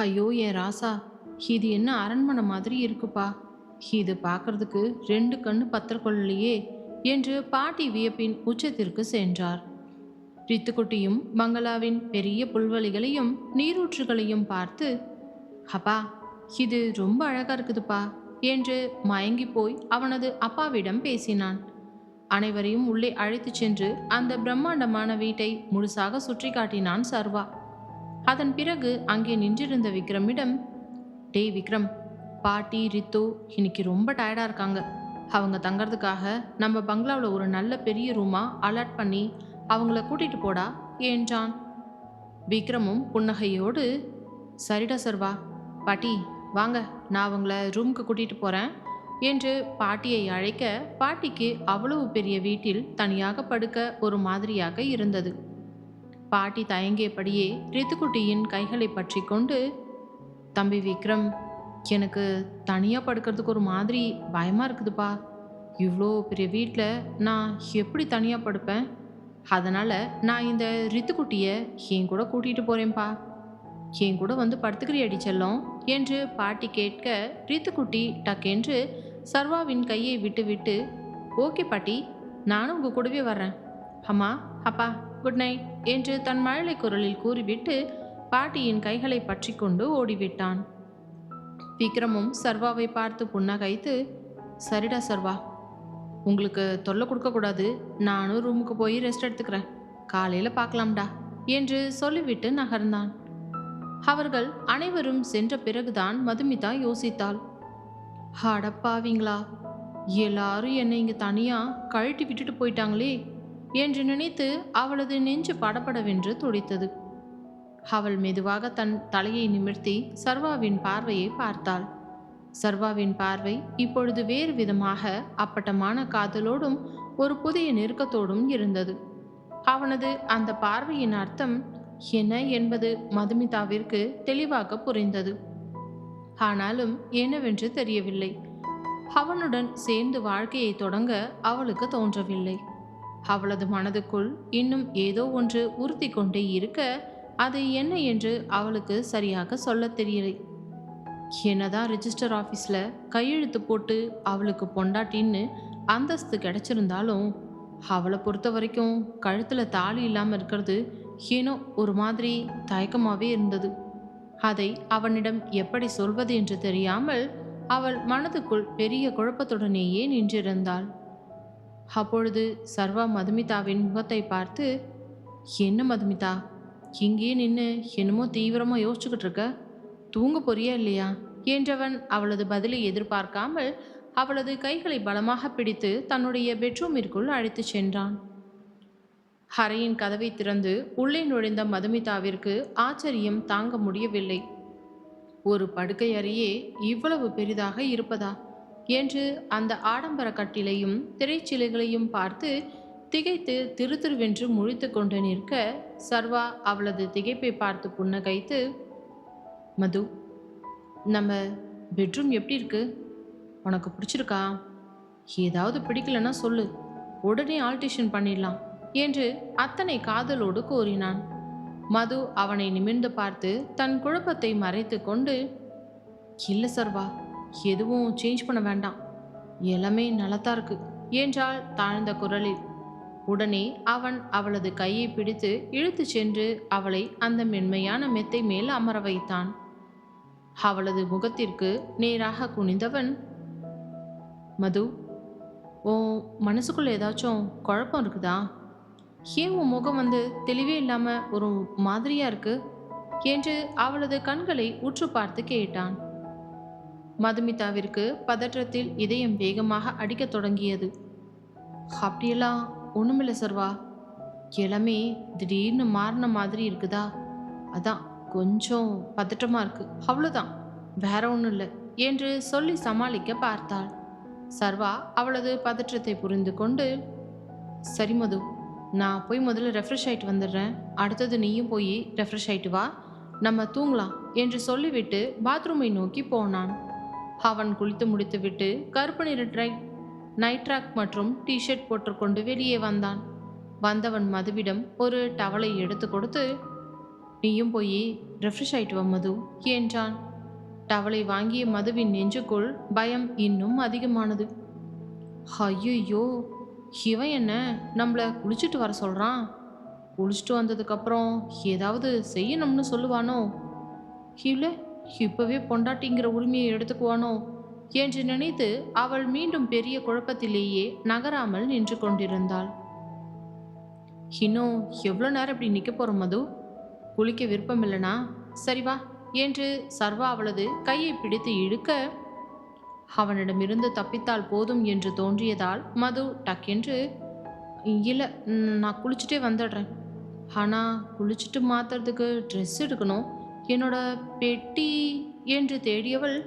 ஐயோ என் ராசா, இது என்ன அரண்மனை மாதிரி இருக்குப்பா. இது பார்க்கறதுக்கு ரெண்டு கண்ணு பத்தரக்கொள்ளலையே என்று பாட்டி வியப்பின் உச்சத்திற்கு சென்றார். ரித்துக்குட்டியும் பங்களாவின் பெரிய புல்வெளிகளையும் நீரூற்றுகளையும் பார்த்து, அப்பா, இது ரொம்ப அழகா இருக்குதுப்பா என்று மயங்கி போய் அவனது அப்பாவிடம் பேசினான். அனைவரையும் உள்ளே அழைத்துச் சென்று அந்த பிரம்மாண்டமான வீட்டை முழுசாக சுற்றி காட்டினான் சர்வா. அதன் பிறகு அங்கே நின்றிருந்த விக்ரமிடம், டேய் விக்ரம், பாட்டி ரித்து இன்னைக்கு ரொம்ப டயர்டாக இருக்காங்க. அவங்க தங்கறதுக்காக நம்ம பங்களாவில் ஒரு நல்ல பெரிய ரூமா அலாட் பண்ணி அவங்கள கூட்டிட்டு போடா என்றான். விக்ரமும் புன்னகையோடு, சரிடா சர்வா, பாட்டி வாங்க, நான் அவங்கள ரூமுக்கு கூட்டிட்டு போறேன் என்று பாட்டியை அழைக்க, பாட்டிக்கு அவ்வளவு பெரிய வீட்டில் தனியாக படுக்க ஒரு மாதிரியாக இருந்தது. பாட்டி தயங்கியபடியே ரித்துக்குட்டியின் கைகளை பற்றி கொண்டு, தம்பி விக்ரம், எனக்கு தனியாக படுக்கிறதுக்கு ஒரு மாதிரி பயமாக இருக்குதுப்பா. இவ்வளோ பெரிய வீட்டில் நான் எப்படி தனியாக படுப்பேன்? அதனால் நான் இந்த ரித்துக்குட்டியை என் கூட கூட்டிகிட்டு போகிறேன்ப்பா. என் கூட வந்து படுத்துக்கிறியடி செல்லம் என்று பாட்டி கேட்க, ரித்துக்குட்டி டக்கென்று சர்வாவின் கையை விட்டு விட்டு, ஓகே பாட்டி, நானும் உங்கள் கூடவே வர்றேன். அம்மா, அப்பா, குட் நைட் என்று தன் மழலை குரலில் கூறிவிட்டு பாட்டியின் கைகளை பற்றி கொண்டு ஓடிவிட்டான். விக்ரமும் சர்வாவை பார்த்து புன்னகைத்து, சரிடா சர்வா, உங்களுக்கு தொல்லை கொடுக்கக்கூடாது, நானும் ரூமுக்கு போய் ரெஸ்ட் எடுத்துக்கிறேன், காலையில் பார்க்கலாம்டா என்று சொல்லிவிட்டு நகர்ந்தான். அவர்கள் அனைவரும் சென்ற பிறகுதான் மதுமிதா யோசித்தாள். அடப்பாவீங்களா, எல்லாரும் என்னை இங்கே தனியாக கழட்டி விட்டுட்டு போயிட்டாங்களே என்று நினைத்து அவளது நெஞ்சு படபடவென்று துடித்தது. அவள் மெதுவாக தன் தலையை நிமிர்த்தி சர்வாவின் பார்வையை பார்த்தாள். சர்வாவின் பார்வை இப்பொழுது வேறு விதமாக அப்பட்டமான காதலோடும் ஒரு புதிய நெருக்கத்தோடும் இருந்தது. அவனது அந்த பார்வையின் அர்த்தம் என்ன என்பது மதுமிதாவிற்கு தெளிவாக புரிந்தது. ஆனாலும் என்னவென்று தெரியவில்லை. அவனுடன் சேர்ந்து வாழ்க்கையை தொடங்க அவளுக்கு தோன்றவில்லை. அவளது மனதுக்குள் இன்னும் ஏதோ ஒன்று உறுத்தி கொண்டே இருக்க, அது என்ன என்று அவளுக்கு சரியாக சொல்ல தெரியலை. என்னதான் ரிஜிஸ்டர் ஆஃபீஸில் கையெழுத்து போட்டு அவளுக்கு பொண்டாட்டின்னு அந்தஸ்து கிடைச்சிருந்தாலும், அவளை பொறுத்த வரைக்கும் கழுத்தில் தாலி இல்லாமல் இருக்கிறது ஏனோ ஒரு மாதிரி தயக்கமாகவே இருந்தது. அதை அவனிடம் எப்படி சொல்வது என்று தெரியாமல் அவள் மனதுக்குள் பெரிய குழப்பத்துடனேயே நின்றிருந்தாள். அப்பொழுது சர்வா மதுமிதாவின் முகத்தை பார்த்து, என்ன மதுமிதா, இங்கேயே நின்று என்னமோ தீவிரமாக யோசிச்சுக்கிட்டு இருக்க, தூங்க போறியா இல்லையா என்றவன் அவளது பதிலை எதிர்பார்க்காமல் அவளது கைகளை பலமாக பிடித்து தன்னுடைய பெட்ரூமிற்குள் அழைத்து சென்றான். அறையின் கதவை திறந்து உள்ளே நுழைந்த மதுமிதாவிற்கு ஆச்சரியம் தாங்க முடியவில்லை. ஒரு படுக்கை அறையே இவ்வளவு பெரிதாக இருப்பதா என்று அந்த ஆடம்பர கட்டிலையும் திரைச்சிலைகளையும் பார்த்து திகைத்து திருதிருவென்று முழித்து கொண்டு நிற்க, சர்வா அவளது திகைப்பை பார்த்து புன்னகைத்து, மது, நம்ம பெட்ரூம் எப்படி இருக்கு? உனக்கு பிடிச்சிருக்கா? ஏதாவது பிடிக்கலன்னா சொல்லு, உடனே ஆல்டேஷன் பண்ணிடலாம் என்று அத்தனை காதலோடு கூறினான். மது அவனை நிமிர்ந்து பார்த்து தன் குழப்பத்தை மறைத்து கொண்டு, இல்லை சர்வா, எதுவும் சேஞ்ச் பண்ண வேண்டாம், எல்லாமே நல்லாத்தான் இருக்கு என்றாள் தாழ்ந்த குரலில். உடனே அவன் அவளது கையை பிடித்து இழுத்து சென்று அவளை அந்த மென்மையான மெத்தை மேல் அமர வைத்தான். அவளது முகத்திற்கு நேராக குனிந்தவன், மது, ஓ மனசுக்குள்ள ஏதாச்சும் குழப்பம் இருக்குதா? ஏன் உன் முகம் தெளிவே இல்லாம ஒரு மாதிரியா இருக்கு என்று அவளது கண்களை உற்று பார்த்து கேட்டான். மதுமிதாவிற்கு பதற்றத்தில் இதயம் வேகமாக அடிக்கத் தொடங்கியது. அப்படியெல்லாம் ஒண்ணுமில்லை சர்வா, எல்லாமே திடீர்னு மாறின மாதிரி இருக்குதா, அதான் கொஞ்சம் பதற்றமா இருக்கு, அவ்வளோதான், வேற ஒன்றும் இல்லை என்று சொல்லி சமாளிக்க பார்த்தாள். சர்வா அவளது பதற்றத்தை புரிந்து கொண்டு, சரி மது, நான் போய் முதல்ல ரெஃப்ரெஷ் ஆகிட்டு வந்துடுறேன், அடுத்தது நீயும் போய் ரெஃப்ரெஷ் ஆகிட்டு வா, நம்ம தூங்கலாம் என்று சொல்லிவிட்டு பாத்ரூமை நோக்கி போனான். அவன் குளித்து முடித்துவிட்டு கருப்பு நிற நைட் ட்ராக் மற்றும் டிஷர்ட் போட்டுக்கொண்டு வெளியே வந்தான். வந்தவன் மதுவிடம் ஒரு டவலை எடுத்து கொடுத்து, நீயும் போய் ரெஃப்ரெஷ் ஆயிட்டு வா மது என்றான். டவலை வாங்கிய மதுவின் நெஞ்சுக்குள் பயம் இன்னும் அதிகமானது. ஐயோ, இவன் என்ன நம்மள குளிச்சுட்டு வர சொல்றான்? குளிச்சுட்டு வந்ததுக்கப்புறம் ஏதாவது செய்யணும்னு சொல்லுவானோ? இல்லை, இப்பவே பொண்டாட்டிங்கிற உரிமையை எடுத்துக்குவானோ என்று நினைத்து அவள் மீண்டும் பெரிய குழப்பத்திலேயே நகராமல் நின்று கொண்டிருந்தாள். இன்னும் எவ்வளோ நேரம் இப்படி நிற்க போற மது? குளிக்க விருப்பம் இல்லைனா சரி வா என்று சர்வா அவளது கையை பிடித்து இழுக்க, அவனிடமிருந்து தப்பித்தால் போதும் என்று தோன்றியதால் மது டக்கென்று, இல்லை, நான் குளிச்சுட்டே வந்துடுறேன். ஆனால் குளிச்சுட்டு மாற்றுறதுக்கு ட்ரெஸ் எடுக்கணும், என்னோட பெட்டி என்று தேடியவள்,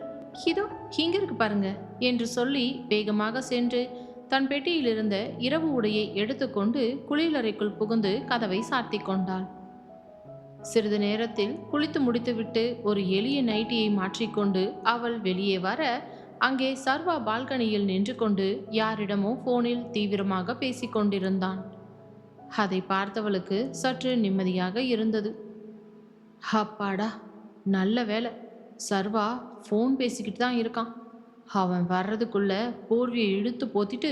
இதோ இங்கே இருக்கு பாருங்க என்று சொல்லி வேகமாக சென்று தன் பெட்டியில் இருந்த இரவு உடையை எடுத்துக்கொண்டு குளியலறைக்குள் புகுந்து கதவை சாத்தி கொண்டாள். சிறிது நேரத்தில் குளித்து முடித்துவிட்டு ஒரு எளிய நைட்டியை மாற்றிக்கொண்டு அவள் வெளியே வர, அங்கே சர்வா பால்கனியில் நின்று கொண்டு யாரிடமோ போனில் தீவிரமாக பேசிக்கொண்டிருந்தான். அதை பார்த்தவளுக்கு சற்று நிம்மதியாக இருந்தது. அப்பாடா, நல்ல வேலை, சர்வா ஃபோன் பேசிக்கிட்டு தான் இருக்கான். அவன் வர்றதுக்குள்ள போர்வையை இழுத்து போத்திட்டு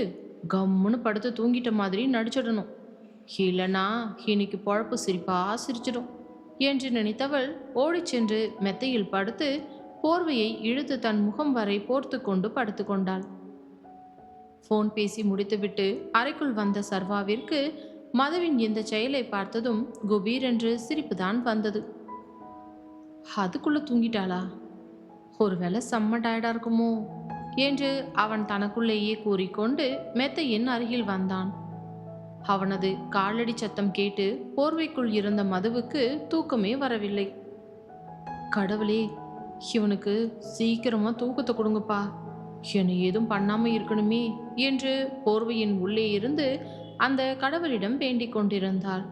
கம்முன்னு படுத்து தூங்கிட்ட மாதிரி நடிச்சிடணும். இல்லைனா இன்னைக்கு பொழப்பு சிரிப்பா சிரிச்சிடும் என்று நினைத்தவள் ஓடிச் சென்று மெத்தையில் படுத்து போர்வையை இழுத்து தன் முகம் வரை போர்த்து கொண்டு படுத்து கொண்டாள். ஃபோன் பேசி முடித்துவிட்டு அறைக்குள் வந்த சர்வாவிற்கு மதுவின் இந்த செயலை பார்த்ததும் குபீரென்று சிரிப்புதான் வந்தது. அதுக்குள்ள தூங்கிட்டாளா? ஒருவேளை செம்ம டயர்டா இருக்குமோ என்று அவன் தனக்குள்ளேயே கூறிக்கொண்டு மெத்தையின் அருகில் வந்தான். அவனது காலடி சத்தம் கேட்டு போர்வைக்குள் இருந்த மதுவுக்கு தூக்கமே வரவில்லை. கடவுளே, இவனுக்கு சீக்கிரமா தூக்கத்தை கொடுங்கப்பா, என்னை ஏதும் பண்ணாம இருக்கணுமே என்று போர்வையின் உள்ளே இருந்து அந்த கடவுளிடம் வேண்டிக் கொண்டிருந்தாள்.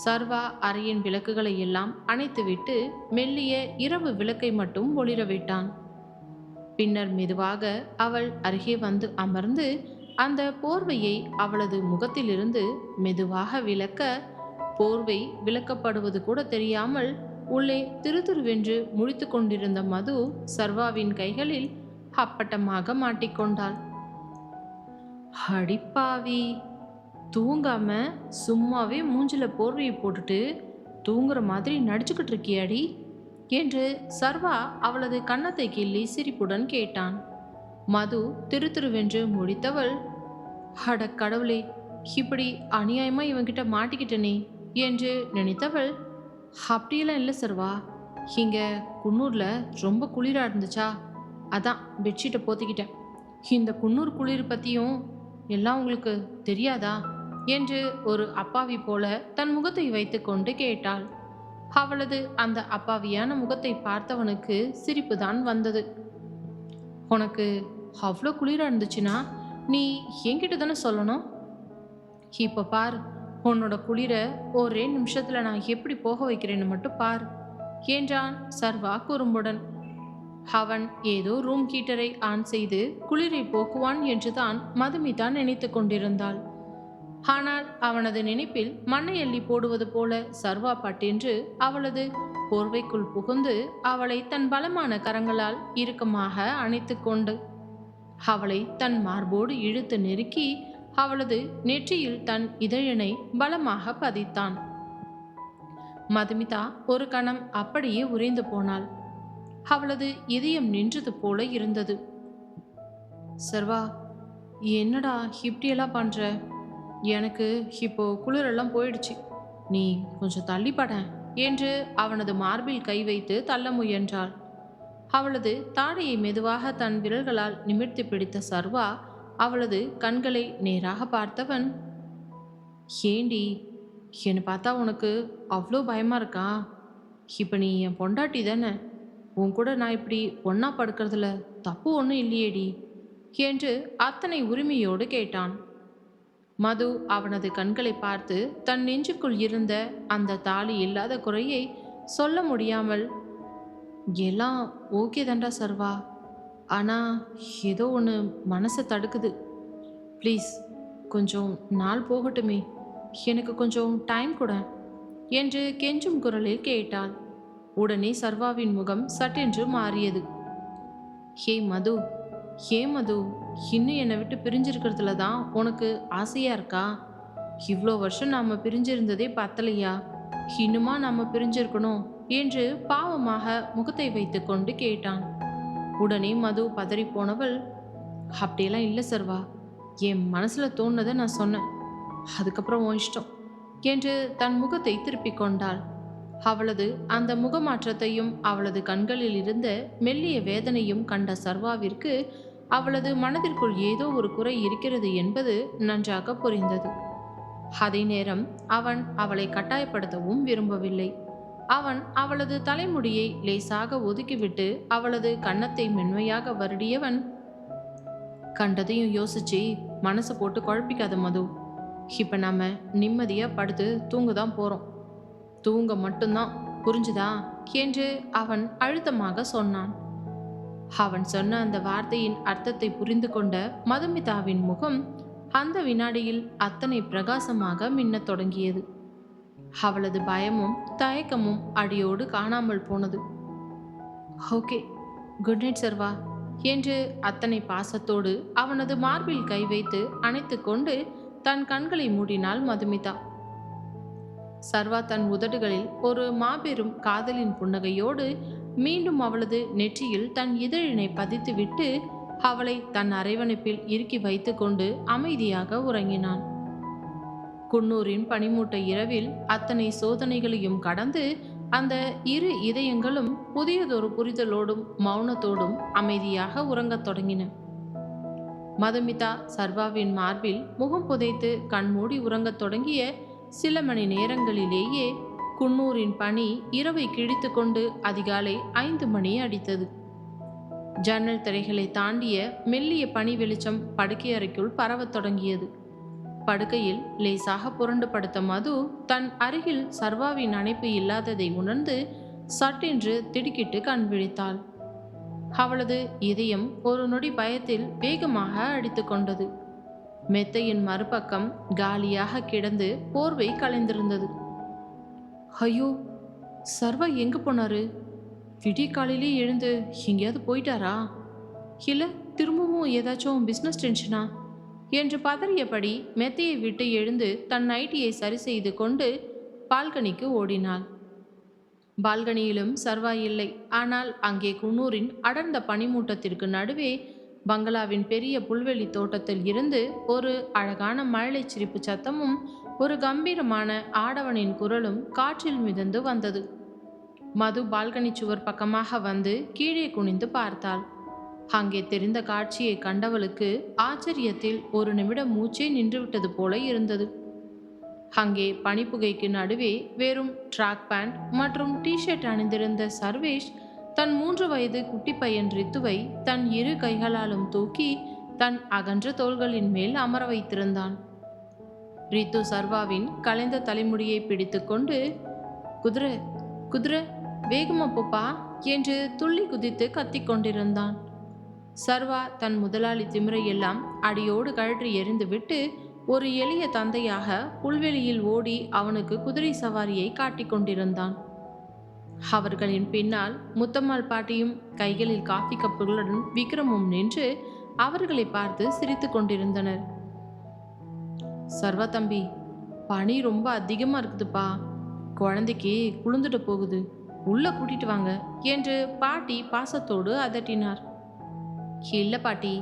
சர்வா அறையின் விளக்குகளை எல்லாம் அணைத்துவிட்டு மெல்லிய இரவு விளக்கை மட்டும் ஒளிர விட்டான். பின்னர் மெதுவாக அவள் அருகே வந்து அமர்ந்து அந்த போர்வையை அவளது முகத்திலிருந்து மெதுவாக விலக்க, போர்வை விலக்கப்படுவது கூட தெரியாமல் உள்ளே திருதிருவென்று முழித்து கொண்டிருந்த மது சர்வாவின் கைகளில் அப்பட்டமாக மாட்டிக்கொண்டாள். அடிப்பாவி, தூங்காம சும்மாவே மூஞ்சில போர்வையை போட்டுட்டு தூங்குற மாதிரி நடிச்சுக்கிட்டு இருக்கியாடி என்று சர்வா அவளது கன்னத்தை கிள்ளி சிரிப்புடன் கேட்டான். மது திருதிருவென்று முடித்தவள், அட கடவுளே, இப்படி அநியாயமா இவன்கிட்ட மாட்டிக்கிட்டனே என்று நினைத்தவள், அப்படியெல்லாம் இல்லை சர்வா, இங்க குன்னூர்ல ரொம்ப குளிரா இருந்துச்சா, அதான் பெட்ஷீட்டை போத்திக்கிட்டேன். இந்த குன்னூர் குளிர் பத்தியும் எல்லாம் உங்களுக்கு தெரியாதா என்று ஒரு அப்பாவி போல தன் முகத்தை வைத்து கொண்டு கேட்டாள். அவளது அந்த அப்பாவியான முகத்தை பார்த்தவனுக்கு சிரிப்புதான் வந்தது. உனக்கு அவ்வளோ குளிரா இருந்துச்சுன்னா நீ என்கிட்ட தானே சொல்லணும். இப்போ பார், உன்னோட குளிரை ஒரே நிமிஷத்துல நான் எப்படி போக வைக்கிறேன்னு மட்டும் பார் என்றான் சர்வா குறும்புடன். அவன் ஏதோ ரூம் ஹீட்டரை ஆன் செய்து குளிரை போக்குவான் என்றுதான் மதுமிதா நினைத்து கொண்டிருந்தாள். ஆனால் அவனது நினைப்பில் மண்ணை எள்ளி போடுவது போல சர்வா பட்டென்று அவளது போர்வைக்குள் புகுந்து அவளை தன் பலமான கரங்களால் இறுக்கமாக அணைத்து கொண்டு அவளை தன் மார்போடு இழுத்து நெருக்கி அவளது நெற்றியில் தன் இதழினை பலமாக பதித்தான். மதுமிதா ஒரு கணம் அப்படியே உறைந்து போனாள். அவளது இதயம் நின்றது போல இருந்தது. சர்வா, என்னடா இப்படியெல்லாம் பண்ற? எனக்கு இப்போ குளிரெல்லாம் போயிடுச்சு, நீ கொஞ்சம் தள்ளிப்பட என்று அவனது மார்பில் கை வைத்து தள்ள முயன்றாள். அவளது தாடையை மெதுவாக தன் விரல்களால் நிமிர்த்தி பிடித்த சர்வா அவளது கண்களை நேராக பார்த்தவன், ஏண்டி, என்னை பார்த்தா உனக்கு அவ்வளோ பயமா இருக்கா? இப்போ நீ என் பொண்டாட்டி தானே, உன் கூட நான் இப்படி ஒன்னா படுக்கிறதுல தப்பு ஒன்றும் இல்லையேடி என்று அத்தனை உரிமையோடு கேட்டான். மது அவனது கண்களை பார்த்து தன் நெஞ்சுக்குள் இருந்த அந்த தாலி இல்லாத குறையை சொல்ல முடியாமல், எல்லாம் ஓகே தாண்டா சர்வா, ஆனால் ஏதோ ஒன்று மனசை தடுக்குது, ப்ளீஸ் கொஞ்சம் நாள் போகட்டுமே, எனக்கு கொஞ்சம் டைம் கூட என்று கெஞ்சும் குரலில் கேட்டாள். உடனே சர்வாவின் முகம் சட்டென்று மாறியது. ஹே மது, ஹே மது, இன்னும் என்னை விட்டு பிரிஞ்சிருக்கிறதுல தான் உனக்கு ஆசையா இருக்கா? இவ்வளோ வருஷம் நாம பிரிஞ்சிருந்ததே பத்தலையா? இன்னுமா நாம பிரிஞ்சிருக்கணும் என்று பாவமாக முகத்தை வைத்து கொண்டு கேட்டான். உடனே மது பதறி போனவள், அப்படியெல்லாம் இல்லை சர்வா, என் மனசுல தோணுனதை நான் சொன்னேன், அதுக்கப்புறம் உன் இஷ்டம் என்று தன் முகத்தை திருப்பிக் கொண்டாள். அவளது அந்த முகமாற்றத்தையும் அவளது கண்களில் இருந்த மெல்லிய வேதனையும் கண்ட சர்வாவிற்கு அவளது மனதிற்குள் ஏதோ ஒரு குறை இருக்கிறது என்பது நன்றாக புரிந்தது. அதே நேரம் அவன் அவளை கட்டாயப்படுத்தவும் விரும்பவில்லை. அவன் அவளது தலைமுடியை லேசாக ஒதுக்கிவிட்டு அவளது கன்னத்தை மென்மையாக வருடியவன், கண்டதையும் யோசிச்சு மனசை போட்டு குழப்பிக்காத மது. இப்ப நாம நிம்மதியா படுத்து தூங்கதான் போறோம். தூங்க மட்டும்தான், புரிஞ்சுதா என்று அவன் அழுத்தமாக சொன்னான். அவன் சொன்ன அந்த வார்த்தையின் அர்த்தத்தை புரிந்து கொண்ட மதுமிதாவின் முகம் அந்த வினாடியில் அத்தனை பிரகாசமாக மின்னத் தொடங்கியது. அவளது பயமும் தயக்கமும் அடியோடு காணாமல் போனது. ஓகே, குட் நைட் சர்வா என்று அத்தனை பாசத்தோடு அவனது மார்பில் கை வைத்து அணைத்து கொண்டு தன் கண்களை மூடினாள் மதுமிதா. சர்வா தன் உதடுகளில் ஒரு மாபெரும் காதலின் புன்னகையோடு மீண்டும் அவளது நெற்றியில் தன் இதழினை பதித்துவிட்டு அவளை தன் அரவணைப்பில் இறுக்கி வைத்து கொண்டு அமைதியாக உறங்கினான். குன்னூரின் பனிமூட்ட இரவில் அத்தனை சோதனைகளையும் கடந்து அந்த இரு இதயங்களும் புதியதொரு புரிதலோடும் மௌனத்தோடும் அமைதியாக உறங்கத் தொடங்கின. மதுமிதா சர்வாவின் மார்பில் முகம் புதைத்து கண்மூடி உறங்கத் தொடங்கிய சில மணி நேரங்களிலேயே குன்னூரின் பனி இரவை கிழித்து கொண்டு அதிகாலை 5 மணி அடித்தது. ஜன்னல் திரைகளை தாண்டிய மெல்லிய பனி வெளிச்சம் படுக்கை அறைக்குள் பரவத் தொடங்கியது. படுக்கையில் லேசாக புரண்டு படுத்த மது தன் அருகில் சர்வாவின் அணைப்பு இல்லாததை உணர்ந்து சட்டென்று திடுக்கிட்டு கண் விழித்தாள். அவளது இதயம் ஒரு நொடி பயத்தில் வேகமாக அடித்து கொண்டது. மெத்தையின் மறுபக்கம் காலியாக கிடந்து போர்வை கலைந்திருந்தது. ஐயோ, சர்வா எங்க போனாரு? விடிய காலையிலே எழுந்து எங்கேயாவது போயிட்டாரா? இல்லை திரும்பவும் ஏதாச்சும் பிஸ்னஸ் டென்ஷனா என்று பதறியபடி மெத்தையை விட்டு எழுந்து தன் நைட்டியை சரி செய்து கொண்டு பால்கனிக்கு ஓடினாள். பால்கனியிலும் சர்வா இல்லை. ஆனால் அங்கே குன்னூரின் அடர்ந்த பனிமூட்டத்திற்கு நடுவே பங்களாவின் பெரிய புல்வெளி தோட்டத்தில் இருந்து ஒரு அழகான மழலை சிரிப்பு சத்தமும் ஒரு கம்பீரமான ஆடவனின் குரலும் காற்றில் மிதந்து வந்தது. மது பால்கனி சுவர் பக்கமாக வந்து கீழே குனிந்து பார்த்தாள். அங்கே தெரிந்த காட்சியை கண்டவளுக்கு ஆச்சரியத்தில் ஒரு நிமிடம் மூச்சே நின்றுவிட்டது போல இருந்தது. அங்கே பனிப்புகைக்கு நடுவே வெறும் ட்ராக் பேண்ட் மற்றும் டிஷர்ட் அணிந்திருந்த சர்வேஷ் தன் 3 வயது குட்டி பையன் ரித்துவை தன் 2 கைகளாலும் தூக்கி தன் அகன்ற தோள்களின் மேல் அமர வைத்திருந்தான். ரித்து சர்வாவின் கலைந்த தலைமுடியை பிடித்து கொண்டு, குதிரை குதிரை வேகமா போப்பா என்று துள்ளி குதித்து கத்திக்கொண்டிருந்தான். சர்வா தன் முதலாளி திமிரையெல்லாம் அடியோடு கழற்றி எறிந்துவிட்டு ஒரு எளிய தந்தையாக புல்வெளியில் ஓடி அவனுக்கு குதிரை சவாரியை காட்டிக் கொண்டிருந்தான். அவர்களின் பின்னால் முத்தம்மாள் பாட்டியும் கைகளில் காஃபி கப்புகளுடன் விக்ரமும் நின்று அவர்களை பார்த்து சிரித்து கொண்டிருந்தனர். சர்வா தம்பி, பனி ரொம்ப அதிகமா இருக்குதுப்பா, குழந்தைக்கு குளிர்ந்துட்டு போகுது, உள்ள கூட்டிட்டு வாங்க என்று பாட்டி பாசத்தோடு அதட்டினார். இல்லை பாட்டி,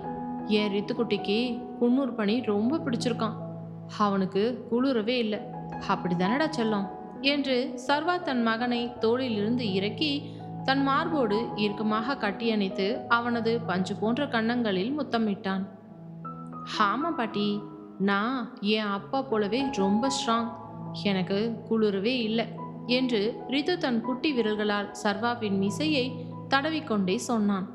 என் ரித்துக்குட்டிக்கு குன்னூர் பனி ரொம்ப பிடிச்சிருக்கான், அவனுக்கு குளிரவே இல்லை, அப்படிதானடா செல்லம் என்று சர்வா தன் மகனை தோளிலிருந்து இறக்கி தன் மார்போடு இறுக்கமாக கட்டியணைத்து அவனது பஞ்சு போன்ற கன்னங்களில் முத்தமிட்டான். ஆமா பாட்டி, நான் என் அப்பா போலவே ரொம்ப ஸ்ட்ராங், எனக்கு குளிரவே இல்லை என்று ரித்து தன் குட்டி விரல்களால் சர்வாவின் மீசையை தடவிக்கொண்டே சொன்னான்.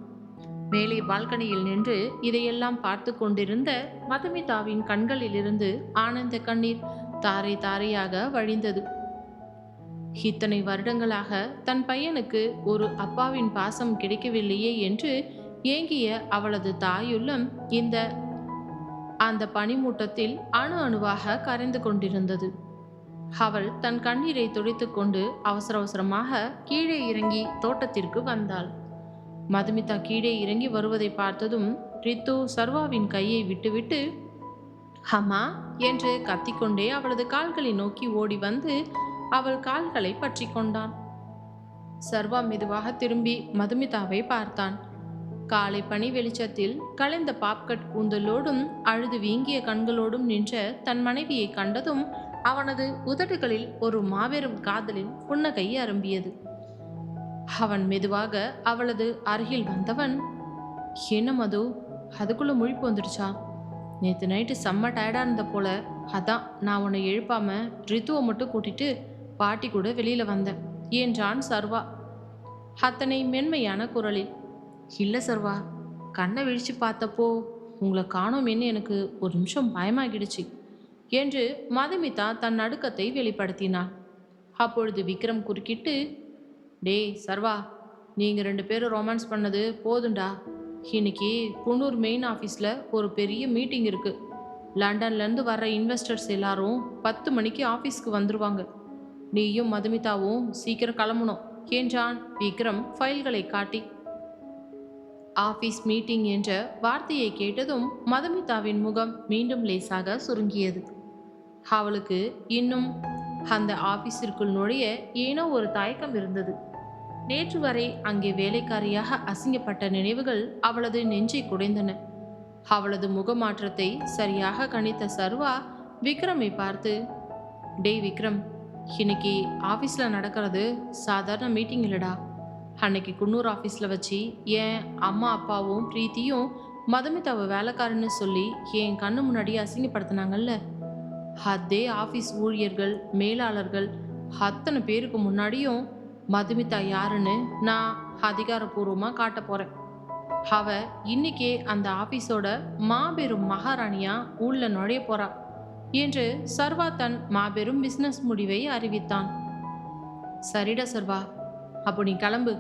மேலே பால்கனியில் நின்று இதையெல்லாம் பார்த்து கொண்டிருந்த மதுமிதாவின் கண்களிலிருந்து ஆனந்த கண்ணீர் தாரை தாரையாக வழிந்தது. இத்தனை வருடங்களாக தன் பையனுக்கு ஒரு அப்பாவின் பாசம் கிடைக்கவில்லையே என்று ஏங்கிய அவளது தாயுள்ளம் அந்த பனிமூட்டத்தில் அணு அணுவாக கரைந்து கொண்டிருந்தது. அவள் தன் கண்ணீரை துடைத்துக்கொண்டு அவசர அவசரமாக கீழே இறங்கி தோட்டத்திற்கு வந்தாள். மதுமிதா கீழே இறங்கி வருவதை பார்த்ததும் ரித்து சர்வாவின் கையை விட்டுவிட்டு அம்மா என்று கத்திக்கொண்டே அவளது கால்களை நோக்கி ஓடி வந்து அவள் கால்களை பற்றி கொண்டான். சர்வா மெதுவாக திரும்பி மதுமிதாவை பார்த்தான். காலை பனி வெளிச்சத்தில் கலைந்த பாப்கட் கூந்தலோடும் அழுது வீங்கிய கண்களோடும் நின்ற தன் மனைவியை கண்டதும் அவனது உதடுகளில் ஒரு மாபெரும் காதலின் புன்னகை அரும்பியது. அவன் மெதுவாக அவளது அருகில் வந்தவன், என்ன மது, அதுக்குள்ள முழிப்பு வந்துடுச்சா? நேற்று நைட்டு செம்ம டயர்டாக இருந்த போல, அதான் நான் உன்னை எழுப்பாம ரித்துவை மட்டும் கூட்டிட்டு பாட்டி கூட வெளியில வந்தேன் என்றான் சர்வா அத்தனை மென்மையான குரலில். இல்லை சர்வா, கண்ணை விழிச்சு பார்த்தப்போ உங்களை காணோமேன்னு எனக்கு ஒரு நிமிஷம் பயமாகிடுச்சு என்று மதுமிதா தன் நடுக்கத்தை வெளிப்படுத்தினாள். அப்பொழுது விக்ரம் குறுக்கிட்டு, டேய் சர்வா, நீங்கள் 2 பேரும் ரொமான்ஸ் பண்ணது போதுண்டா. இன்னைக்கு குன்னூர் மெயின் ஆஃபீஸில் ஒரு பெரிய மீட்டிங் இருக்குது. லண்டன்லேருந்து வர்ற இன்வெஸ்டர்ஸ் எல்லாரும் 10 மணிக்கு ஆஃபீஸ்க்கு வந்துடுவாங்க. நீயும் மதுமிதாவும் சீக்கிரம் கிளம்பணும் என்றான் விக்ரம் ஃபைல்களை காட்டி. ஆஃபீஸ் மீட்டிங் என்ற வார்த்தையை கேட்டதும் மதுமிதாவின் முகம் மீண்டும் லேசாக சுருங்கியது. அவளுக்கு இன்னும் அந்த ஆஃபீஸிற்குள் நுழைய ஏனோ ஒரு தயக்கம் இருந்தது. நேற்று வரை அங்கே வேலைக்காரியாக அசிங்கப்பட்ட நினைவுகள் அவளது நெஞ்சை குடைந்தன. அவளது முகமாற்றத்தை சரியாக கணித்த சர்வா விக்ரமை பார்த்து, டேய் விக்ரம், இன்னைக்கு ஆஃபீஸில் நடக்கிறது சாதாரண மீட்டிங் இல்லடா. அன்னைக்கு குன்னூர் ஆஃபீஸில் வச்சு என் அம்மா அப்பாவும் பிரீத்தியும் மதுமிதாவை வேலைக்காரன்னு சொல்லி என் கண்ணு முன்னாடி அசிங்கப்படுத்தினாங்கல்ல, அதே ஆஃபீஸ் ஊழியர்கள் மேலாளர்கள் அத்தனை பேருக்கு முன்னாடியும் மதுமிதா யாருன்னு நான் அதிகாரப்பூர்வமாக காட்ட போகிறேன். அவ இன்னைக்கே அந்த ஆஃபீஸோட மாபெரும் மகாராணியா உள்ள நுழைய போறா என்று சர்வா தன் மாபெரும் பிஸ்னஸ் முடிவை அறிவித்தான். சரிடா சர்வா, அப்போ நீ கிளம்பு.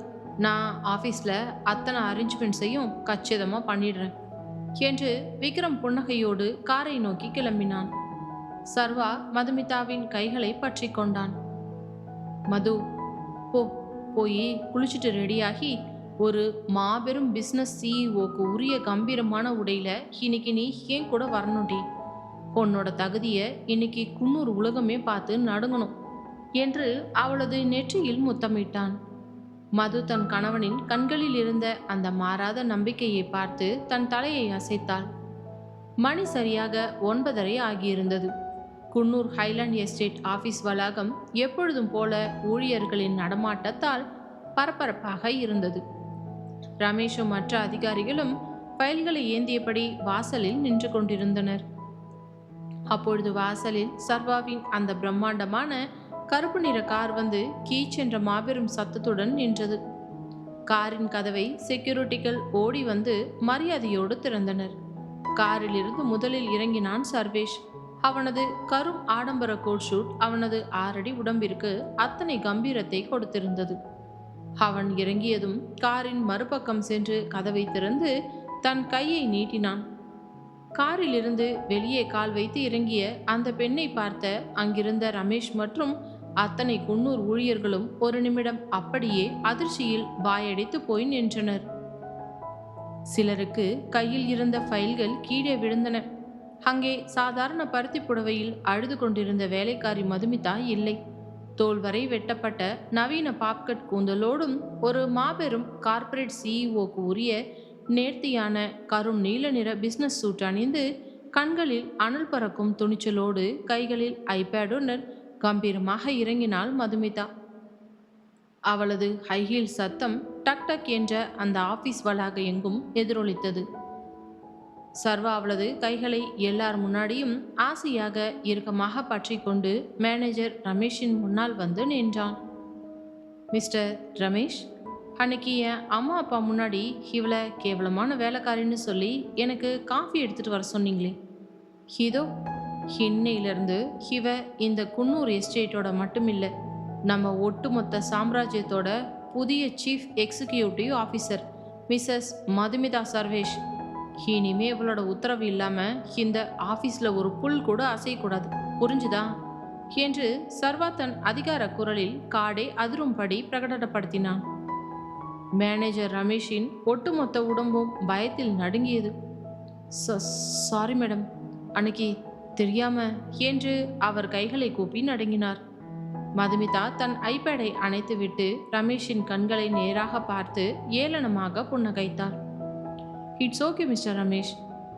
நான் ஆஃபீஸில் அத்தனை அரேஞ்ச்மெண்ட்ஸையும் கச்சிதமாக பண்ணிடுறேன் என்று விக்ரம் புன்னகையோடு காரை நோக்கி கிளம்பினான். சர்வா மதுமிதாவின் கைகளை பற்றி கொண்டான். மது, போய் குளிச்சுட்டு ரெடியாகி ஒரு மாபெரும் பிஸ்னஸ் சிஇஓக்கு உரிய கம்பீரமான உடையில இன்னைக்கு நீ ஏன் கூட வரணும்டி. உன்னோட தகுதியை இன்னைக்கு குன்னூர் உலகமே பார்த்து நடுங்கணும் என்று அவளது நெற்றியில் முத்தமிட்டான். மது தன் கணவனின் கண்களில் இருந்த அந்த மாறாத நம்பிக்கையை பார்த்து தன் தலையை அசைத்தாள். மணி சரியாக 9:30 ஆகியிருந்தது. குன்னூர் ஹைலாண்ட் எஸ்டேட் ஆஃபீஸ் வளாகம் எப்பொழுதும் போல ஊழியர்களின் நடமாட்டத்தால் பரபரப்பாக இருந்தது. ரமேஷும் மற்ற அதிகாரிகளும் ஃபைல்களை ஏந்தியபடி வாசலில் நின்று கொண்டிருந்தனர். அப்பொழுது வாசலில் சர்வாவின் அந்த பிரம்மாண்டமான கருப்பு நிற கார் வந்து கீச் என்ற மாபெரும் சத்தத்துடன் நின்றது. காரின் கதவை செக்யூரிட்டிகள் ஓடி வந்து மரியாதையோடு திறந்தனர். காரில் இருந்து முதலில் இறங்கினான் சர்வேஷ். அவனது கரும் ஆடம்பர கோட் ஷூட் அவனது 6 அடி உடம்பிற்கு அத்தனை கம்பீரத்தை கொடுத்திருந்தது. அவன் இறங்கியதும் காரின் மறுபக்கம் சென்று கதவை திறந்து தன் கையை நீட்டினான். காரில் இருந்து வெளியே கால் வைத்து இறங்கிய அந்த பெண்ணை பார்த்த அங்கிருந்த ரமேஷ் மற்றும் அத்தனை குன்னூர் ஊழியர்களும் ஒரு நிமிடம் அப்படியே அதிர்ச்சியில் வாயடித்து போய் நின்றனர். சிலருக்கு கையில் இருந்த ஃபைல்கள் கீழே விழுந்தன. அங்கே சாதாரண பருத்தி புடவையில் அழுது கொண்டிருந்த வேலைக்காரி மதுமிதா இல்லை. தோல் வரை வெட்டப்பட்ட நவீன பாப்கட் கூந்தலோடும் ஒரு மாபெரும் கார்ப்பரேட் சிஇஓக்கு உரிய நேர்த்தியான கரும் நீல நிற பிஸ்னஸ் சூட் அணிந்து கண்களில் அனல் பறக்கும் துணிச்சலோடு கைகளில் ஐபேடுடன் கம்பீரமாக இறங்கினாள் மதுமிதா. அவளது ஹைஹீல் சத்தம் டக் டக் என்ற அந்த ஆபீஸ் வளாக எங்கும் எதிரொலித்தது. சர்வா அவளது கைகளை எல்லார் முன்னாடியும் ஆசையாக இறுக்கமாக பற்றி கொண்டு மேனேஜர் ரமேஷின் முன்னால் வந்து நின்றான். மிஸ்டர் ரமேஷ், அன்னைக்கு என் அம்மா அப்பா முன்னாடி இவளை கேவலமான வேலைக்காரின்னு சொல்லி எனக்கு காஃபி எடுத்துகிட்டு வர சொன்னீங்களே, இதோ இன்னையிலிருந்து இவ இந்த குன்னூர் எஸ்டேட்டோட மட்டுமில்லை, நம்ம ஒட்டுமொத்த சாம்ராஜ்யத்தோட புதிய chief executive officer Mrs Madhumitha Sarvesh. இனிமே இவளோட உத்தரவு இல்லாமல் இந்த ஆஃபீஸில் ஒரு புல் கூட அசையக்கூடாது, புரிஞ்சுதா என்று சர்வா தன் அதிகார குரலில் காடை அதிரும்படி பிரகடனப்படுத்தினான். மேனேஜர் ரமேஷின் ஒட்டுமொத்த உடம்பும் பயத்தில் நடுங்கியது. சாரி மேடம், அன்னைக்கு தெரியாம என்று அவர் கைகளை கூப்பி நடுங்கினார். மதுமிதா தன் ஐபேடை அணைத்துவிட்டு ரமேஷின் கண்களை நேராக பார்த்து ஏளனமாக புன்னகைத்தார். It's okay mister Ramesh,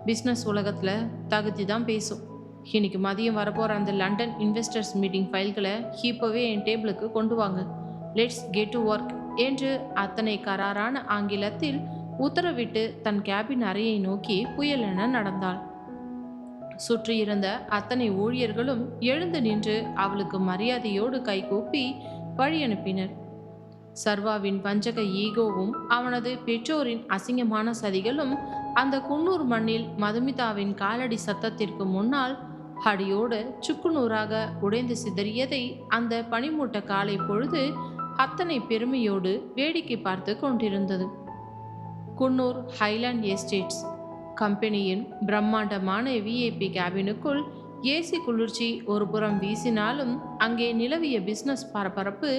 business உலகத்தில் தகுதி தான் பேசும். இன்னைக்கு மதியம் வரப்போகிற அந்த லண்டன் இன்வெஸ்டர்ஸ் மீட்டிங் ஃபைல்களை இப்போவே என் டேபிளுக்கு கொண்டு வாங்க. லெட்ஸ் கெட் டு ஒர்க் என்று அத்தனை கராரான ஆங்கிலத்தில் உத்தரவிட்டு தன் கேபின் அறையை நோக்கி புயலென நடந்தாள். சுற்றியிருந்த அத்தனை ஊழியர்களும் எழுந்து நின்று அவளுக்கு மரியாதையோடு கைகூப்பி வழி அனுப்பினர். சர்வாவின் வஞ்சக ஈகோவும் அவனது பெற்றோரின் அசிங்கமான சதிகளும் அந்த குன்னூர் மண்ணில் மதுமிதாவின் காலடி சத்தத்திற்கு முன்னால் அடியோடு சுக்குநூறாக உடைந்து சிதறியதை அந்த பனிமூட்ட காலை பொழுது அத்தனை பெருமையோடு வேடிக்கை பார்த்து கொண்டிருந்தது. குன்னூர் ஹைலாண்ட் எஸ்டேட்ஸ் கம்பெனியின் பிரம்மாண்டமான விஐபி கேபினுக்குள் ஏசி குளிர்ச்சி ஒரு புறம் வீசினாலும் அங்கே நிலவிய பிசினஸ் பரபரப்பு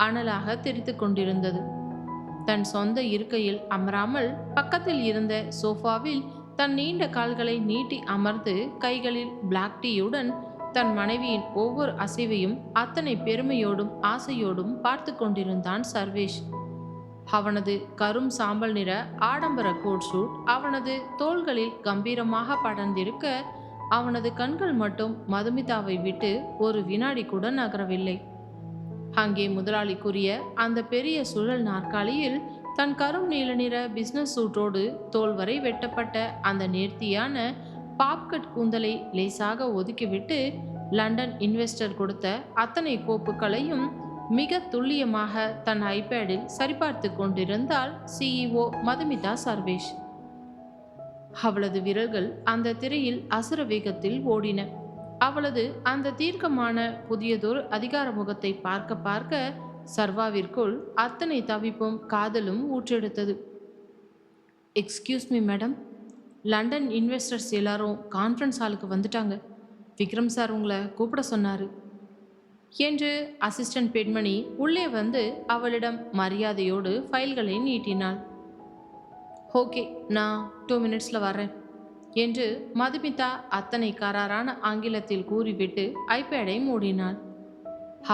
அனலாக தெரித்து கொண்டிருந்தது. தன் சொந்த இருக்கையில் அமராமல் பக்கத்தில் இருந்த சோஃபாவில் தன் நீண்ட கால்களை நீட்டி அமர்ந்து கைகளில் பிளாக் டீயுடன் தன் மனைவியின் ஒவ்வொரு அசைவையும் அத்தனை பெருமையோடும் ஆசையோடும் பார்த்து கொண்டிருந்தான் சர்வேஷ். அவனது கரும் சாம்பல் நிற ஆடம்பர கோட் சூட் அவனது தோள்களில் கம்பீரமாக படர்ந்திருக்க அவனது கண்கள் மட்டும் மதுமிதாவை விட்டு ஒரு வினாடி கூட நகரவில்லை. அங்கே முதலாளி கூறிய அந்த பெரிய சுழல் நாற்காலியில் தன் கரும் நீல நிற பிசினஸ் சூட்டோடு தோல் வரை வெட்டப்பட்ட அந்த நேர்த்தியான பாப்கட் கூந்தலை லேசாக ஒதுக்கிவிட்டு லண்டன் இன்வெஸ்டர் கொடுத்த அத்தனை கோப்புகளையும் மிக துல்லியமாக தன் ஐபேடில் சரிபார்த்து கொண்டிருந்தாள் சிஇஓ மதுமிதா சர்வேஷ். அவளது விரல்கள் அந்த திரையில் அசுர வேகத்தில் ஓடின. அவளது அந்த தீர்க்கமான புதியதொரு அதிகார முகத்தை பார்க்க பார்க்க சர்வாவிற்குள் அத்தனை தவிப்பும் காதலும் ஊற்றெடுத்தது. Excuse me madam, London investors எல்லாரும் கான்ஃபரன்ஸ் ஹாலுக்கு வந்துட்டாங்க. விக்ரம் சார் உங்களை கூப்பிட சொன்னார் என்று அசிஸ்டன்ட் பெண்மணி உள்ளே வந்து அவளிடம் மரியாதையோடு ஃபைல்களை நீட்டினாள். ஓகே, நான் 2 மினிட்ஸில் வரேன் என்று மதுமிதா அத்தனை கராரான ஆங்கிலத்தில் கூறிவிட்டு ஐபேடை மூடினாள்.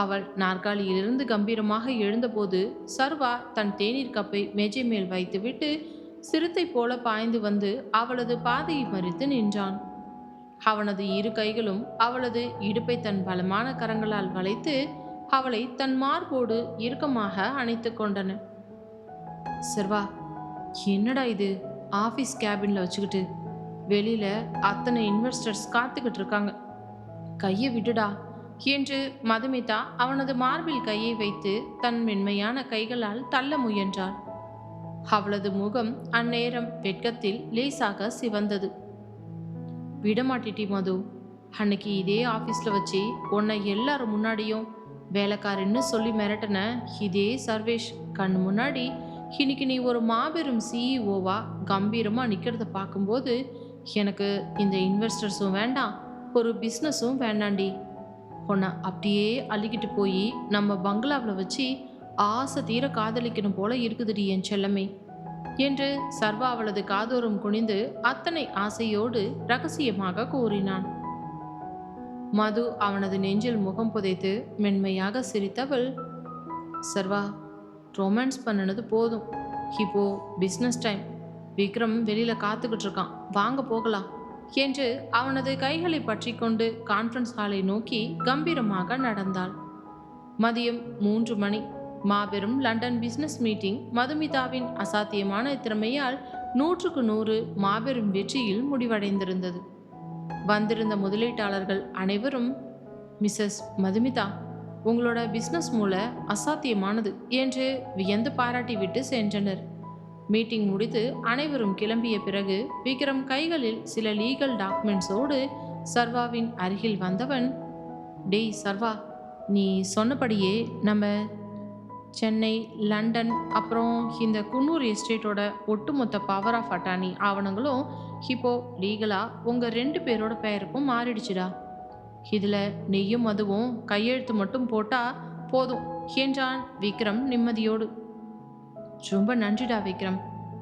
அவள் நாற்காலியிலிருந்து கம்பீரமாக எழுந்தபோது சர்வா தன் தேநீர் கப்பை மேஜை மேல் வைத்துவிட்டு சிறுத்தை போல பாய்ந்து வந்து அவளது பாதையை மறித்து நின்றான். அவனது இரு கைகளும் அவளது இடுப்பை தன் பலமான கரங்களால் வளைத்து அவளை தன் மார்போடு இறுக்கமாக அணைத்து கொண்டன. சர்வா, என்னடா இது, ஆஃபீஸ் கேபின்ல வச்சுக்கிட்டு வெளியில அத்தனை இன்வெஸ்டர்ஸ் காத்துக்கிட்டு இருக்காங்க, கையை விடுடா என்று மதுமிதா அவனது மார்பில் கையை வைத்து தன் மென்மையான கைகளால் தள்ள முயன்றாள். அவளது முகம் அந்நேரம் வெட்கத்தில் லேசாக சிவந்தது. விடமாட்டிட்டி மது, அன்னைக்கு இதே ஆஃபீஸில் வச்சு உன்னை எல்லாரும் முன்னாடியும் வேலைக்காரன்னு சொல்லி மிரட்டின இதே சர்வேஷ் கண் முன்னாடி இன்னைக்கு நீ ஒரு மாபெரும் சிஇஓவா கம்பீரமாக நிற்கிறத பார்க்கும்போது எனக்கு இந்த இன்வெஸ்டர்ஸும் வேண்டாம், ஒரு பிஸ்னஸும் வேண்டாண்டி. உன்னை அப்படியே அள்ளிக்கிட்டு போய் நம்ம பங்களாவில் வச்சு ஆசை தீர காதலிக்கணும் போல இருக்குதுடி என் செல்லமே என்று சர்வா அவளது காதோறும் குனிந்து அத்தனை ஆசையோடு ரகசியமாக கூறினான். மது அவனது நெஞ்சில் முகம் புதைத்து மென்மையாக சிரித்தவள், சர்வா, ரொமான்ஸ் பண்ணினது போதும், இப்போ பிஸ்னஸ் டைம், விக்ரம் வெளியில காத்துக்கிட்டு இருக்கான், வாங்க போகலாம் என்று அவனது கைகளை பற்றி கொண்டு கான்ஃபரன்ஸ் ஹாலை நோக்கி கம்பீரமாக நடந்தாள். மதியம் 3 மணி. மாபெரும் லண்டன் பிசினஸ் மீட்டிங் மதுமிதாவின் அசாத்தியமான திறமையால் 100க்கு 100 மாபெரும் வெற்றியில் முடிவடைந்திருந்தது. வந்திருந்த முதலீட்டாளர்கள் அனைவரும், மிஸ்ஸஸ் மதுமிதா, உங்களோட பிஸ்னஸ் மூளை அசாத்தியமானது என்று வியந்து பாராட்டிவிட்டு சென்றனர். மீட்டிங் முடித்து அனைவரும் கிளம்பிய பிறகு விக்ரம் கைகளில் சில லீகல் டாக்குமெண்ட்ஸோடு சர்வாவின் அருகில் வந்தவன், டேய் சர்வா, நீ சொன்னபடியே நம்ம சென்னை, லண்டன், அப்புறம் இந்த குன்னூர் எஸ்டேட்டோட ஒட்டுமொத்த பவர் ஆஃப் அட்டானி ஆவணங்களும் இப்போ லீகலாக உங்கள் 2 பேரோட பெயருக்கும் மாறிடுச்சுடா. இதுல நெய்யும் மதுவும் கையெழுத்து மட்டும் போட்டா போதும் என்றான் விக்ரம் நிம்மதியோடு. ரொம்ப நன்றிடா விக்ரம்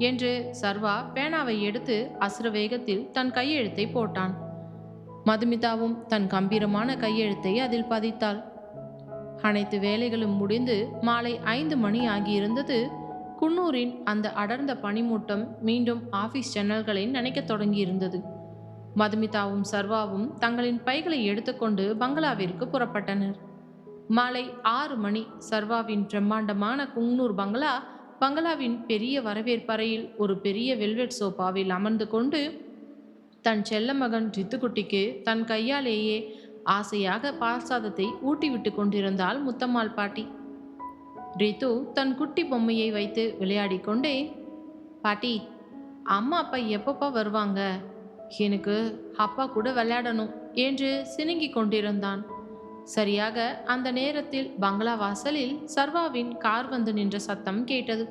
என்று சர்வா பேனாவை எடுத்து அசுர வேகத்தில் தன் கையெழுத்தை போட்டான். மதுமிதாவும் தன் கம்பீரமான கையெழுத்தை அதில் பதித்தாள். அனைத்து வேலைகளும் முடிந்து மாலை 5 மணி ஆகியிருந்தது. குன்னூரின் அந்த அடர்ந்த பனிமூட்டம் மீண்டும் ஆபீஸ் ஜன்னல்களை நனைக்கத் தொடங்கியிருந்தது. மதுமிதாவும் சர்வாவும் தங்களின் பைகளை எடுத்துக்கொண்டு பங்களாவிற்கு புறப்பட்டனர். மாலை 6 மணி. சர்வாவின் பிரம்மாண்டமான குன்னூர் பங்களாவின் பெரிய வரவேற்பறையில் ஒரு பெரிய வெல்வெட் சோபாவில் அமர்ந்து கொண்டு தன் செல்ல மகன் ரித்துக்குட்டிக்கு தன் கையாலேயே ஆசையாக பால் சாதத்தை ஊட்டிவிட்டு கொண்டிருந்தாள் முத்தம்மாள் பாட்டி. ரித்து தன் குட்டி பொம்மையை வைத்து விளையாடி கொண்டே, பாட்டி, அம்மா அப்பா எப்பப்பா வருவாங்க? எனக்கு அப்பா கூட விளையாடணும் என்று சினுங்கி கொண்டிருந்தான். சரியாக அந்த நேரத்தில் பங்களா வாசலில் சர்வாவின் கார் வந்து நின்ற சத்தம் கேட்டது.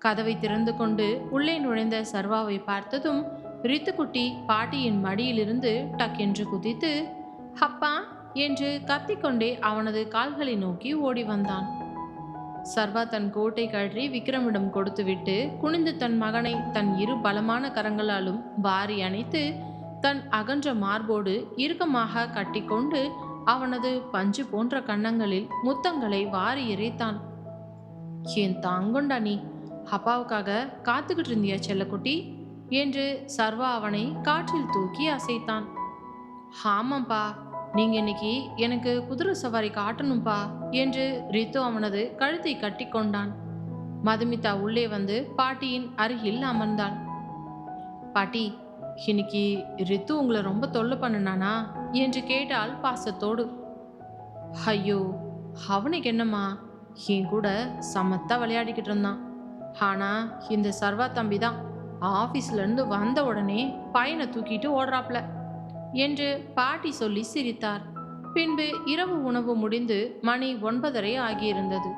கதவை திறந்து கொண்டு உள்ளே நுழைந்த சர்வாவை பார்த்ததும் ரித்துக்குட்டி பாட்டியின் மடியிலிருந்து டக் என்று குதித்து அப்பா என்று கத்திக்கொண்டே அவனது கால்களை நோக்கி ஓடி வந்தான். சர்வா தன் கோட்டை கழற்றி விக்ரமிடம் கொடுத்துவிட்டு குனிந்து தன் மகனை தன் இரு பலமான கரங்களாலும் வாரி அணைத்து தன் அகன்ற மார்போடு இறுக்கமாக கட்டிக்கொண்டு அவனது பஞ்சு போன்ற கன்னங்களில் முத்தங்களை வாரி இறைத்தான். ஏன் தாங்கொண்டா நீ, அப்பாவுக்காக காத்துக்கிட்டு இருந்தியா செல்லக்குட்டி என்று சர்வா அவனை காற்றில் தூக்கி அசைத்தான். ஆமாம்பா, நீங்க இன்னைக்கு எனக்கு குதிரை சவாரி காட்டணும்பா என்று ரித்து அவனது கழுத்தை கட்டி கொண்டான். மதுமிதா உள்ளே வந்து பாட்டியின் அருகில் அமர்ந்தாள். பாட்டி, இன்னைக்கு ரித்து உங்களை ரொம்ப தொல்லை பண்ணுனானா என்று கேட்டாள் பாசத்தோடு. ஐயோ, அவனுக்கு என்னம்மா, என் கூட சமத்தா விளையாடிக்கிட்டு இருந்தான். ஆனா இந்த சர்வா தம்பி தான் ஆபீஸ்ல இருந்து வந்த உடனே பையனை தூக்கிட்டு ஓடுறாப்ல என்று பாட்டி சொல்லி சிரித்தார். பின்பு இரவு உணவு முடிந்து மணி 9:30 ஆகியிருந்தது.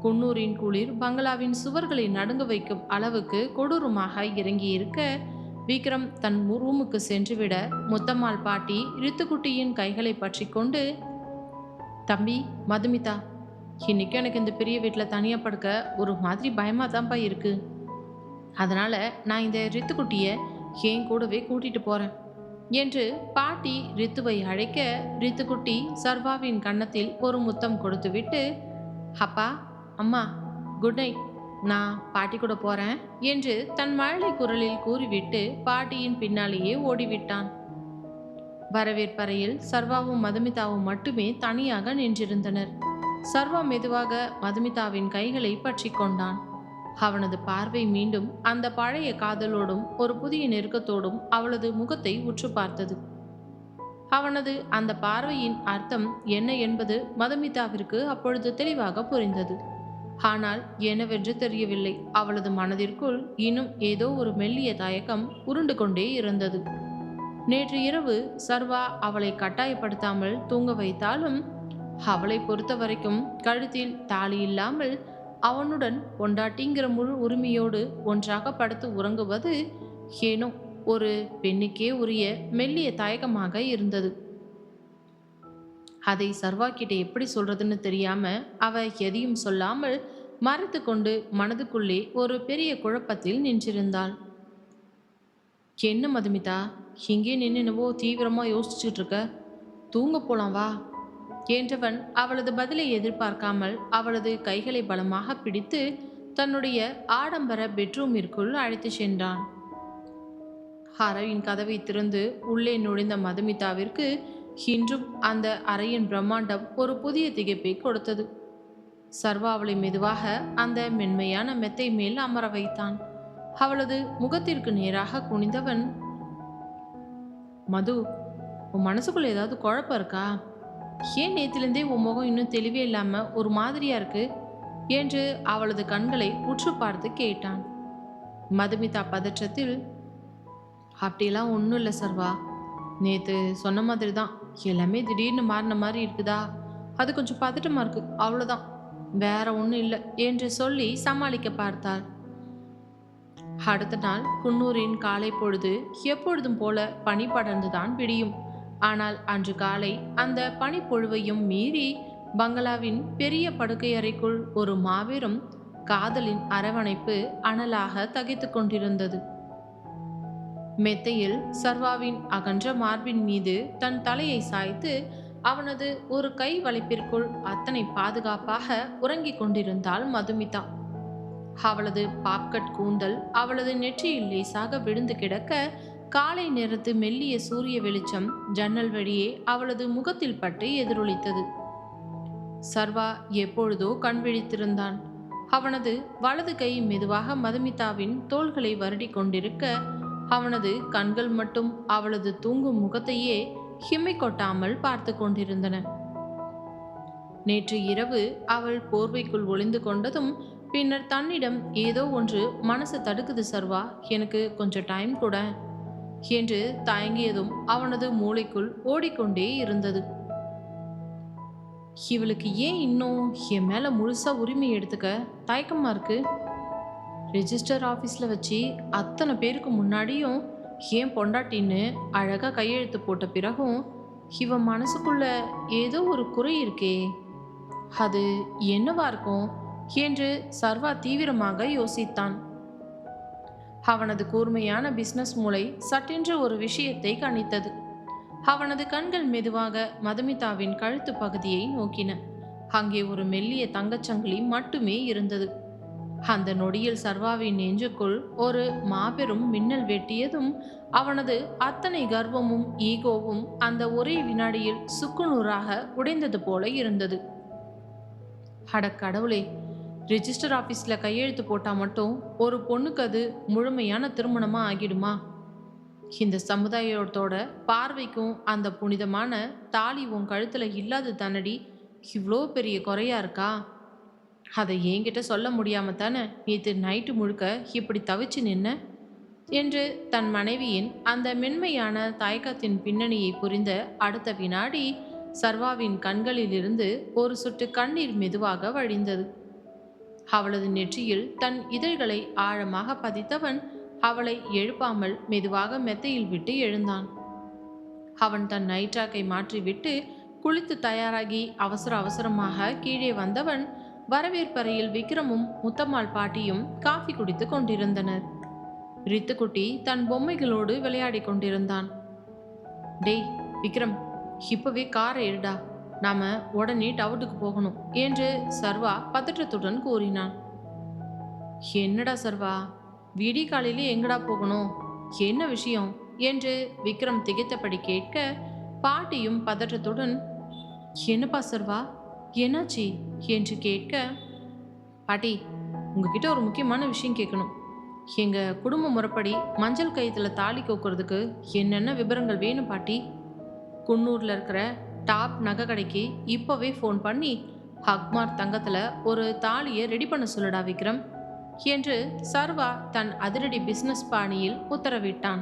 குன்னூரின் குளிர் பங்களாவின் சுவர்களை நடுங்க வைக்கும் அளவுக்கு கொடூரமாக இறங்கி இருக்க விக்ரம் தன் ரூமுக்கு சென்றுவிட முத்தம்மாள் பாட்டி ரித்துக்குட்டியின் கைகளை பற்றி கொண்டு, தம்பி மதுமிதா, இன்னைக்கு எனக்கு இந்த பெரிய வீட்டில் தனியாக படுக்க ஒரு மாதிரி பயமாக தான்ப்பா இருக்கு. அதனால நான் இந்த ரித்துக்குட்டியை என் கூடவே கூட்டிட்டு போறேன் என்று பாட்டி ரித்துவை அழைக்க ரித்துக்குட்டி சர்வாவின் கன்னத்தில் ஒரு முத்தம் கொடுத்துவிட்டு, அப்பா அம்மா குட் நைட், நான் பாட்டி கூட போறேன் என்று தன் மழலை குரலில் கூறிவிட்டு பாட்டியின் பின்னாலேயே ஓடிவிட்டான். வரவேற்பறையில் சர்வாவும் மதுமிதாவும் மட்டுமே தனியாக நின்றிருந்தனர். சர்வா மெதுவாக மதுமிதாவின் கைகளை பற்றி கொண்டான். அவனது பார்வை மீண்டும் அந்த பழைய காதலோடும் ஒரு புதிய நெருக்கத்தோடும் அவளது முகத்தை உற்று பார்த்தது. அவனது அந்த பார்வையின் அர்த்தம் என்ன என்பது மதுமிதாவிற்கு அப்பொழுது தெளிவாக புரிந்தது. ஆனால் என்னவென்று தெரியவில்லை. அவளது மனதிற்குள் இன்னும் ஏதோ ஒரு மெல்லிய தயக்கம் உருண்டு கொண்டே இருந்தது. நேற்று இரவு சர்வா அவளை கட்டாயப்படுத்தாமல் தூங்க வைத்தாலும் அவளை பொறுத்த வரைக்கும் கழுத்தில் தாலி இல்லாமல் அவனுடன் பொண்டாட்டிங்கிற முழு உரிமையோடு ஒன்றாக படுத்து உறங்குவது ஏனோ ஒரு பெண்ணுக்கே உரிய மெல்லிய தயக்கமாக இருந்தது. அதை சர்வா கிட்ட எப்படி சொல்றதுன்னு தெரியாம அவ எதையும் சொல்லாமல் மறைத்து கொண்டு மனதுக்குள்ளே ஒரு பெரிய குழப்பத்தில் நின்றிருந்தாள். என்ன மதுமிதா, இங்கே நின்னுவோ தீவிரமா யோசிச்சுட்டு இருக்க, தூங்க போலாம் வா என்றவன் அவளது பதிலை எதிர்பார்க்காமல் அவளது கைகளை பலமாக பிடித்து தன்னுடைய ஆடம்பர பெட்ரூமிற்குள் அழைத்து சென்றான். அறையின் கதவை திறந்து உள்ளே நுழைந்த மதுமிதாவிற்கு இன்றும் அந்த அறையின் பிரம்மாண்டம் ஒரு புதிய திகைப்பை கொடுத்தது. சர்வா அவளை மெதுவாக அந்த மென்மையான மெத்தை மேல் அமர வைத்தான். அவளது முகத்திற்கு நேராக குனிந்தவன், மது, உன் மனசுக்குள்ள ஏதாவது குழப்பம் இருக்கா? ஏன் நேத்திலிருந்தே உன் முகம் இன்னும் தெளிவே இல்லாம ஒரு மாதிரியா இருக்கு என்று அவளது கண்களை உற்று பார்த்து கேட்டான். மதுமிதா பதற்றத்தில், அப்படியெல்லாம் ஒன்றும் இல்லை சர்வா, நேத்து சொன்ன மாதிரி தான், எல்லாமே திடீர்னு மாறின மாதிரி இருக்குதா, அது கொஞ்சம் பதட்டமா இருக்கு, அவ்வளோதான், வேற ஒன்றும் இல்லை என்று சொல்லி சமாளிக்க பார்த்தாள். அடுத்த நாள் குன்னூரின் காலை பொழுது எப்பொழுதும் போல பனி படர்ந்துதான் விடியும். ஆனால் அன்று காலை அந்த பனிப்பொழிவையும் மீறி பங்களாவின் பெரிய படுக்கை அறைக்குள் ஒரு மாபெரும் காதலின் அரவணைப்பு அனலாக தகித்துக் கொண்டிருந்தது. மெத்தையில் சர்வாவின் அகன்ற மார்பின் மீது தன் தலையை சாய்த்து அவனது ஒரு கை வளைப்பிற்குள் அத்தனை பாதுகாப்பாக உறங்கிக் கொண்டிருந்தாள் மதுமிதா. அவளது பாப்கட் கூந்தல் அவளது நெற்றியில் லேசாக விழுந்து கிடக்க, காலை நேரத்து மெல்லிய சூரிய வெளிச்சம் ஜன்னல் வழியே அவளது முகத்தில் பட்டு எதிரொலித்தது. சர்வா எப்பொழுதோ கண் விழித்திருந்தான். அவனது வலது கை மெதுவாக மதுமிதாவின் தோள்களை வருடி கொண்டிருக்க, அவனது கண்கள் மட்டும் அவளது தூங்கும் முகத்தையே ஹிம்மை கொட்டாமல் பார்த்து கொண்டிருந்தன. நேற்று இரவு அவள் போர்வைக்குள் ஒளிந்து கொண்டதும் பின்னர் தன்னிடம் ஏதோ ஒன்று மனசு தடுக்குது சர்வா, எனக்கு கொஞ்சம் டைம் கூட என்று தயங்கியதும் அவனது மூளைக்குள் ஓடிக்கொண்டே இருந்தது. இவளுக்கு ஏன் இன்னும் என் மேல முழுசா உரிமை எடுத்துக்க தயக்கமா இருக்கு? ரெஜிஸ்டர் ஆஃபீஸில் வச்சு அத்தனை பேருக்கு முன்னாடியும் ஏன் பொண்டாட்டின்னு அழகாக கையெழுத்து போட்ட பிறகும் இவன் மனசுக்குள்ள ஏதோ ஒரு குறை இருக்கே, அது என்னவா இருக்கும் என்று சர்வா தீவிரமாக யோசித்தான். அவனது கூர்மையான பிசினஸ் மூளை சட்டென்று ஒரு விஷயத்தை கணித்தது. அவனது கண்கள் மெதுவாக மதுமிதாவின் கழுத்து பகுதியை நோக்கின. அங்கே ஒரு மெல்லிய தங்கச்சங்கிலி மட்டுமே இருந்தது. அந்த நொடியில் சர்வாவின் நெஞ்சுக்குள் ஒரு மாபெரும் மின்னல் வெட்டியதும் அவனது அத்தனை கர்வமும் ஈகோவும் அந்த ஒரே வினாடியில் சுக்குநூறாக உடைந்தது போல இருந்தது. அட கடவுளே, ரெஜிஸ்டர் ஆஃபீஸில் கையெழுத்து போட்டால் மட்டும் ஒரு பொண்ணுக்கு அது முழுமையான திருமணமாக ஆகிடுமா? இந்த சமுதாயத்தோட பார்வைக்கும் அந்த புனிதமான தாலி உன் கழுத்தில் இல்லாது தானடி இவ்வளோ பெரிய குறையா இருக்கா? அதை என்கிட்ட சொல்ல முடியாம தானே நேற்று நைட்டு முழுக்க இப்படி தவிச்சு நின்ன என்று தன் மனைவியின் அந்த மென்மையான தயக்கத்தின் பின்னணியை புரிந்த அடுத்த வினாடி சர்வாவின் கண்களிலிருந்து ஒரு சொட்டு கண்ணீர் மெதுவாக வழிந்தது. அவளது நெற்றியில் தன் இதழ்களை ஆழமாக பதித்தவன் அவளை எழுப்பாமல் மெதுவாக மெத்தையில் விட்டு எழுந்தான். அவன் தன் நைட்ராக்கை மாற்றிவிட்டு குளித்து தயாராகி அவசர அவசரமாக கீழே வந்தவன் வரவேற்பறையில் விக்ரமும் முத்தம்மாள் பாட்டியும் காஃபி குடித்து கொண்டிருந்தனர். ரித்துக்குட்டி தன் பொம்மைகளோடு விளையாடி கொண்டிருந்தான். டேய் விக்ரம், இப்பவே காரை எடுடா, நாம உடனே டவுட்டுக்கு போகணும் என்று சர்வா பதற்றத்துடன் கூறினான். என்னடா சர்வா, விடி காலையிலே எங்கடா போகணும், என்ன விஷயம் என்று விக்ரம் திகைத்தபடி கேட்க, பாட்டியும் பதற்றத்துடன் என்னப்பா சர்வா என்னாச்சு என்று கேட்க, பாட்டி உங்ககிட்ட ஒரு முக்கியமான விஷயம் கேட்கணும். எங்கள் குடும்ப முறைப்படி மஞ்சள் கயிற்றுல தாலி கோக்கிறதுக்கு என்னென்ன விவரங்கள் வேணும் பாட்டி? குன்னூரில் இருக்கிற டாப் நகை கடைக்கு இப்போவே ஃபோன் பண்ணி ஹக்மார் தங்கத்தில் ஒரு தாலியை ரெடி பண்ண சொல்லுடா விக்ரம் என்று சர்வா தன் அதிரடி பிஸ்னஸ் பாணியில் உத்தரவிட்டான்.